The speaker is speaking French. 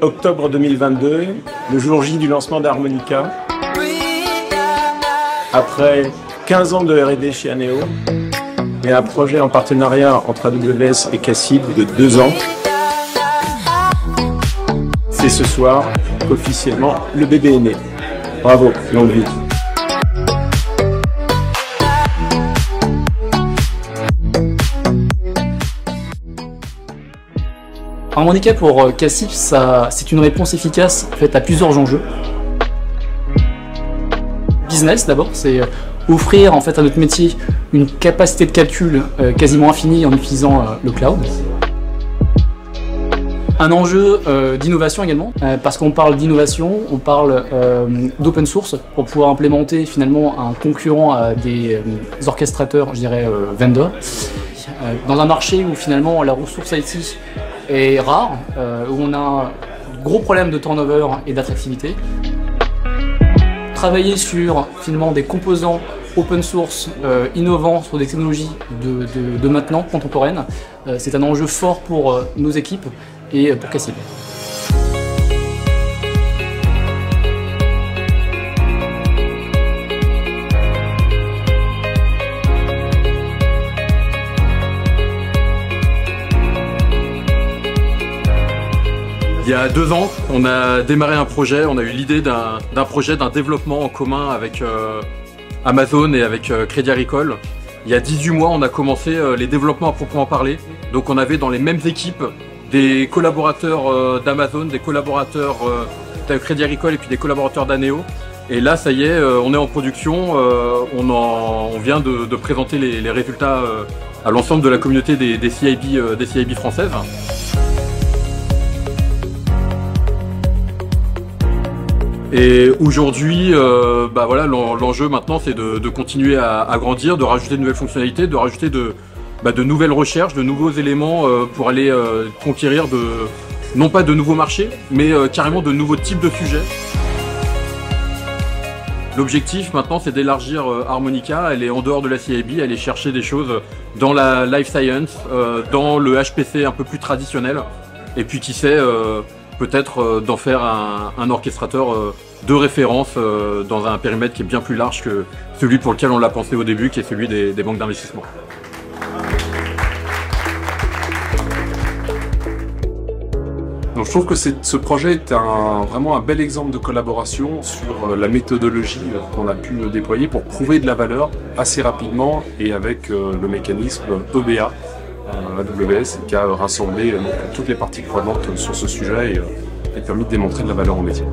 Octobre 2022, le jour J du lancement d'Harmonica. Après 15 ans de R&D chez Aneo et un projet en partenariat entre AWS et Cassib de 2 ans, c'est ce soir qu'officiellement le bébé est né. Bravo, longue vie. Harmonica pour Cassib, c'est une réponse efficace en fait, à plusieurs enjeux. Business d'abord, c'est offrir en fait, à notre métier une capacité de calcul quasiment infinie en utilisant le cloud. Un enjeu d'innovation également, parce qu'on parle d'innovation, on parle d'open source pour pouvoir implémenter finalement un concurrent à des orchestrateurs, je dirais vendors, dans un marché où finalement la ressource IT est rare, où on a un gros problème de turnover et d'attractivité. Travailler sur finalement des composants open source innovants sur des technologies de maintenant, contemporaines, c'est un enjeu fort pour nos équipes et pour Cassib. Il y a 2 ans, on a démarré un projet, on a eu l'idée d'un projet, d'un développement en commun avec Amazon et avec Crédit Agricole. Il y a 18 mois, on a commencé les développements à proprement parler. Donc on avait dans les mêmes équipes des collaborateurs d'Amazon, des collaborateurs de Crédit Agricole et puis des collaborateurs d'Aneo. Et là, ça y est, on est en production, on vient de présenter les résultats à l'ensemble de la communauté des CIB françaises. Et aujourd'hui, voilà, l'enjeu maintenant c'est de continuer à grandir, de rajouter de nouvelles fonctionnalités, de rajouter de nouvelles recherches, de nouveaux éléments pour aller conquérir non pas de nouveaux marchés, mais carrément de nouveaux types de sujets. L'objectif maintenant c'est d'élargir Harmonica, elle est en dehors de la CIB, elle est chercher des choses dans la life science, dans le HPC un peu plus traditionnel, et puis qui sait, peut-être d'en faire un orchestrateur de référence dans un périmètre qui est bien plus large que celui pour lequel on l'a pensé au début, qui est celui des banques d'investissement. Donc je trouve que ce projet est vraiment un bel exemple de collaboration sur la méthodologie qu'on a pu déployer pour prouver de la valeur assez rapidement et avec le mécanisme EBA. AWS qui a rassemblé toutes les parties prenantes sur ce sujet et permis de démontrer de la valeur au métier.